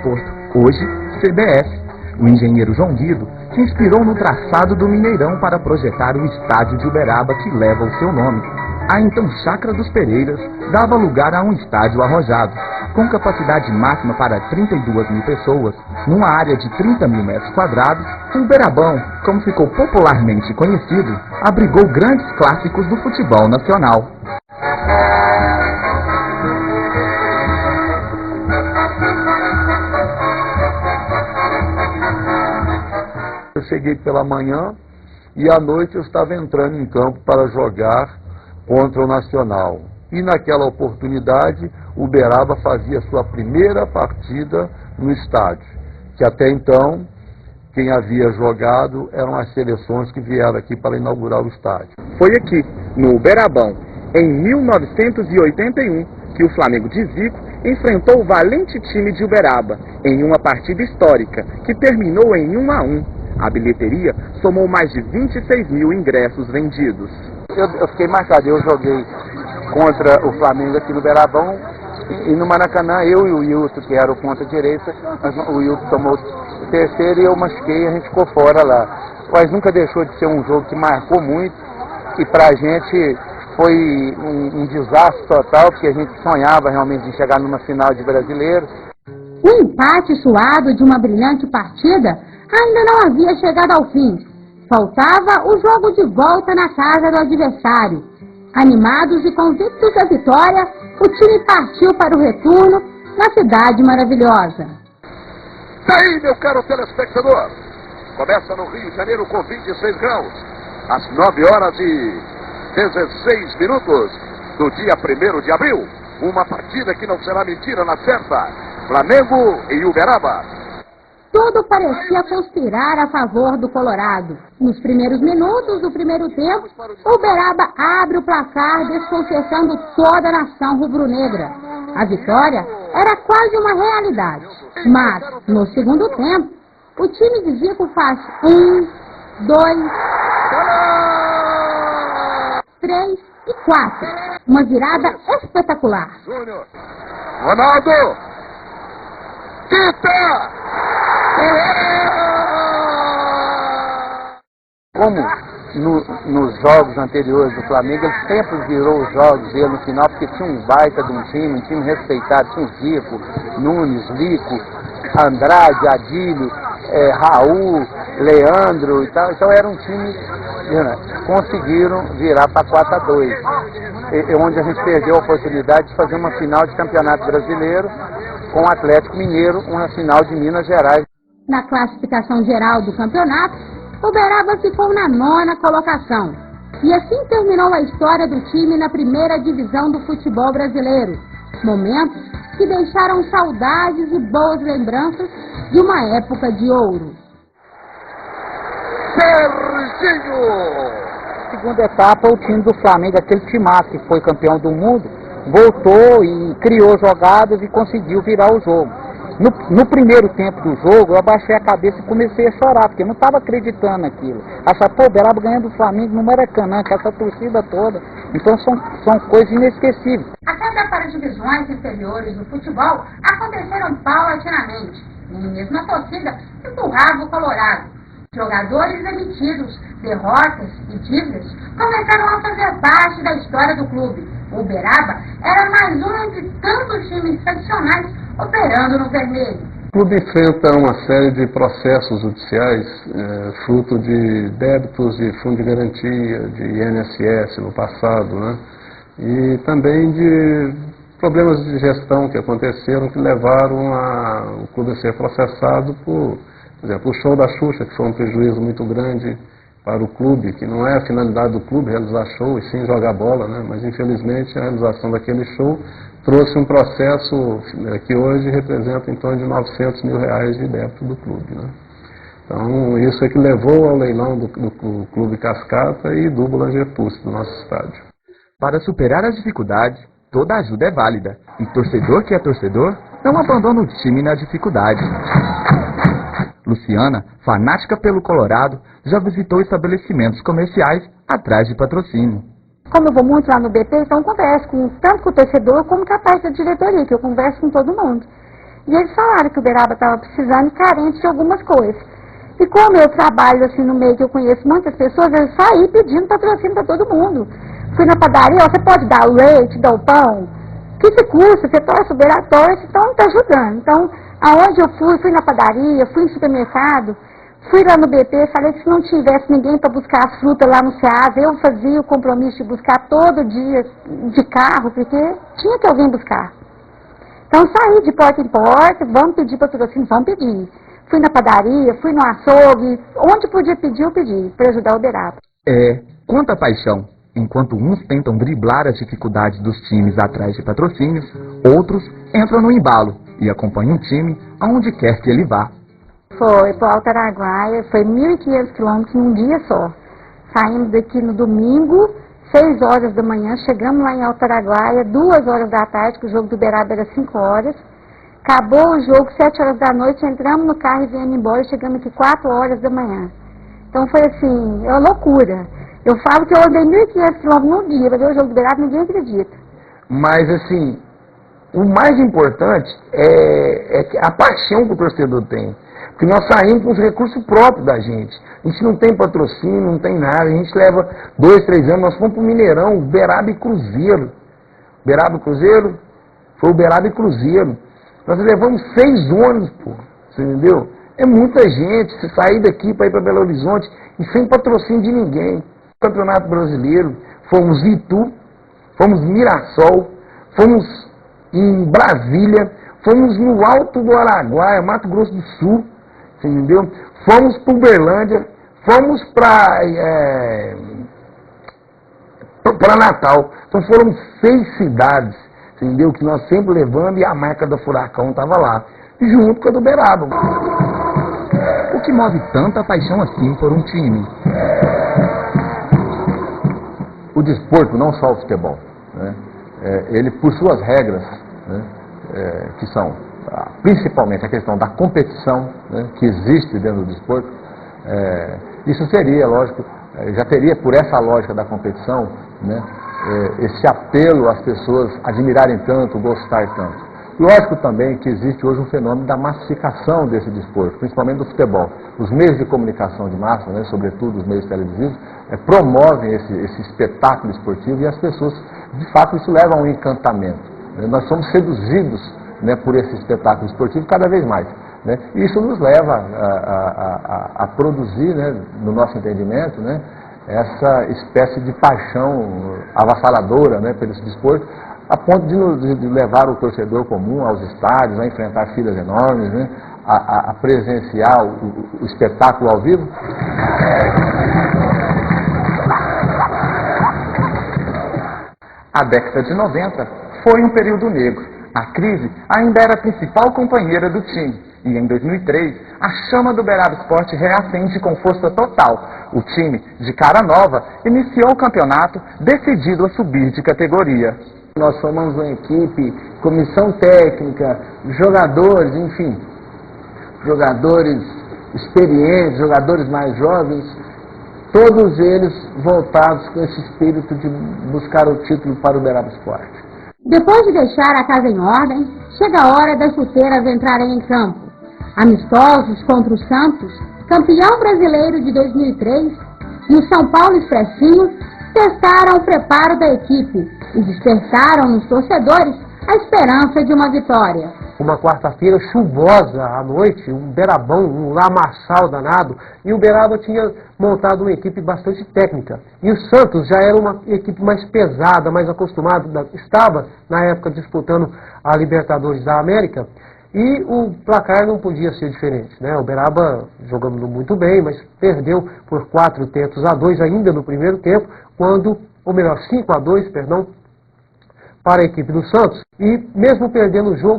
Desporto, hoje CBF. O engenheiro João Guido se inspirou no traçado do Mineirão para projetar o estádio de Uberaba que leva o seu nome. A então Chácara dos Pereiras dava lugar a um estádio arrojado, com capacidade máxima para 32 mil pessoas, numa área de 30 mil metros quadrados. O Uberabão, como ficou popularmente conhecido, abrigou grandes clássicos do futebol nacional. Eu cheguei pela manhã e à noite eu estava entrando em campo para jogar contra o Nacional. E naquela oportunidade, o Uberaba fazia sua primeira partida no estádio, que até então quem havia jogado eram as seleções que vieram aqui para inaugurar o estádio. Foi aqui, no Uberabão, em 1981, que o Flamengo de Zico enfrentou o valente time de Uberaba, em uma partida histórica, que terminou em 1-1. A bilheteria somou mais de 26 mil ingressos vendidos. Eu fiquei marcado, eu joguei contra o Flamengo aqui no Uberabão e no Maracanã, eu e o Hilton, que era o ponta direita, o Hilton tomou o terceiro e eu machuquei e a gente ficou fora lá. Mas nunca deixou de ser um jogo que marcou muito e pra gente foi um desastre total, porque a gente sonhava realmente em chegar numa final de brasileiro. O empate suado de uma brilhante partida ainda não havia chegado ao fim. Faltava o jogo de volta na casa do adversário. Animados e convictos da vitória, o time partiu para o retorno na cidade maravilhosa. Daí, meu caro telespectador, começa no Rio de Janeiro com 26 graus, às 9 horas e 16 minutos do dia 1º de abril. Uma partida que não será mentira na certa. Flamengo e Uberaba. Tudo parecia conspirar a favor do Colorado. Nos primeiros minutos do primeiro tempo, o Uberaba abre o placar, desconcertando toda a nação rubro-negra. A vitória era quase uma realidade. Mas, no segundo tempo, o time de Zico faz 1, 2, 3 e 4. Uma virada espetacular. Júnior, Ronaldo, Tita! Como nos jogos anteriores do Flamengo, ele sempre virou os jogos dele no final, porque tinha um baita de um time respeitado, tinha Zico, Nunes, Lico, Andrade, Adílio, Raul, Leandro e tal. Então era um time, conseguiram virar para 4-2, onde a gente perdeu a oportunidade de fazer uma final de campeonato brasileiro com o Atlético Mineiro, uma final de Minas Gerais. Na classificação geral do campeonato, o Uberaba ficou na 9ª colocação. E assim terminou a história do time na primeira divisão do futebol brasileiro. Momentos que deixaram saudades e boas lembranças de uma época de ouro. Serginho! Segunda etapa, o time do Flamengo, aquele timaço que foi campeão do mundo, voltou e criou jogadas e conseguiu virar o jogo. No primeiro tempo do jogo, eu abaixei a cabeça e comecei a chorar, porque eu não estava acreditando naquilo. Achar, pô, o Uberaba ganhando o Flamengo no Maracanã, com essa torcida toda. Então são coisas inesquecíveis. A queda para as divisões inferiores do futebol aconteceram paulatinamente. E mesmo a torcida empurrava o Colorado. Jogadores demitidos, derrotas e dívidas começaram a fazer parte da história do clube. O Uberaba era mais um de tantos times tradicionais operando no vermelho. O clube enfrenta uma série de processos judiciais, fruto de débitos de fundo de garantia, de INSS no passado, né? E também de problemas de gestão que aconteceram que levaram o clube a ser processado por exemplo, o show da Xuxa, que foi um prejuízo muito grande para o clube, que não é a finalidade do clube realizar show e sim jogar bola, né? Mas infelizmente a realização daquele show trouxe um processo que hoje representa em torno de R$900 mil de débito do clube, né? Então isso é que levou ao leilão do Clube Cascata e do Boulanger-Pucci, do nosso estádio. Para superar as dificuldades, toda ajuda é válida. E torcedor que é torcedor não abandona o time na dificuldade. Luciana, fanática pelo Colorado, já visitou estabelecimentos comerciais atrás de patrocínio. Como eu vou muito lá no BP, então eu converso tanto com o torcedor como com a parte da diretoria, que eu converso com todo mundo. E eles falaram que o Uberaba estava precisando e carente de algumas coisas. E como eu trabalho assim no meio que eu conheço muitas pessoas, eu saí pedindo patrocínio para todo mundo. Fui na padaria, ó, você pode dar o leite, dar o pão? Que se custa? Você torce o Uberaba, torce, então está ajudando. Então, aonde eu fui na padaria, fui no supermercado, fui lá no BP, falei que se não tivesse ninguém para buscar a fruta lá no Ceasa, eu fazia o compromisso de buscar todo dia de carro, porque tinha que alguém buscar. Então saí de porta em porta, vamos pedir patrocínio, vamos pedir. Fui na padaria, fui no açougue, onde podia pedir, eu pedi, para ajudar o Uberaba. Quanta paixão. Enquanto uns tentam driblar as dificuldades dos times atrás de patrocínios, outros entram no embalo e acompanham o time aonde quer que ele vá. Foi para o Alto Araguaia, foi 1.500 quilômetros num dia só. Saímos daqui no domingo, 6 horas da manhã, chegamos lá em Alto Araguaia, 2 horas da tarde, que o jogo do Uberaba era 5 horas. Acabou o jogo, 7 horas da noite, entramos no carro e viemos embora, chegamos aqui 4 horas da manhã. Então foi assim, é uma loucura. Eu falo que eu andei 1.500 quilômetros num dia para ver o jogo do Uberaba, ninguém acredita. Mas assim, o mais importante é a paixão que o torcedor tem. Porque nós saímos com os recursos próprios da gente. A gente não tem patrocínio, não tem nada. A gente leva 2, 3 anos, nós fomos para o Mineirão, Uberaba e Cruzeiro. Uberaba e Cruzeiro? Foi Uberaba e Cruzeiro. Nós levamos 6 ônibus, pô. Você entendeu? É muita gente. Você sair daqui para ir para Belo Horizonte e sem patrocínio de ninguém. Campeonato Brasileiro, fomos em Itu, fomos em Mirassol, fomos em Brasília, fomos no Alto do Araguaia, Mato Grosso do Sul, você entendeu? Fomos para Uberlândia, fomos para Natal. Então foram 6 cidades, você entendeu? Que nós sempre levando e a marca do Furacão estava lá, junto com a do Uberaba. O que move tanta paixão assim por um time? O desporto, não só o futebol, né? Ele, por suas regras, né? Que são principalmente a questão da competição, né? Que existe dentro do desporto, isso seria, lógico, já teria por essa lógica da competição, né? Esse apelo às pessoas admirarem tanto, gostar tanto. Lógico também que existe hoje um fenômeno da massificação desse desporto, principalmente do futebol. Os meios de comunicação de massa, né, sobretudo os meios televisivos, promovem esse espetáculo esportivo e as pessoas, de fato, isso leva a um encantamento. Nós somos seduzidos, né, por esse espetáculo esportivo cada vez mais. Né, e isso nos leva a produzir, né, no nosso entendimento, né, essa espécie de paixão avassaladora, né, pelo desporto, a ponto de levar o torcedor comum aos estádios, a enfrentar filas enormes, né, a presenciar o espetáculo ao vivo. A década de 90 foi um período negro. A crise ainda era a principal companheira do time. E em 2003, a chama do Uberaba Esporte reacende com força total. O time, de cara nova, iniciou o campeonato decidido a subir de categoria. Nós formamos uma equipe, comissão técnica, jogadores, enfim, jogadores experientes, jogadores mais jovens, todos eles voltados com esse espírito de buscar o título para o Uberaba Esporte. Depois de deixar a casa em ordem, chega a hora das chuteiras entrarem em campo. Amistosos contra o Santos, campeão brasileiro de 2003, e o São Paulo Expressinho testaram o preparo da equipe e despertaram nos torcedores a esperança de uma vitória. Uma quarta-feira chuvosa à noite, um Uberabão, um lamaçal danado, e o Uberaba tinha montado uma equipe bastante técnica. E o Santos já era uma equipe mais pesada, mais acostumada, estava na época disputando a Libertadores da América, e o placar não podia ser diferente, né? O Uberaba jogando muito bem, mas perdeu por 4-2 ainda no primeiro tempo, quando, ou melhor, 5-2, perdão, para a equipe do Santos. E mesmo perdendo o jogo,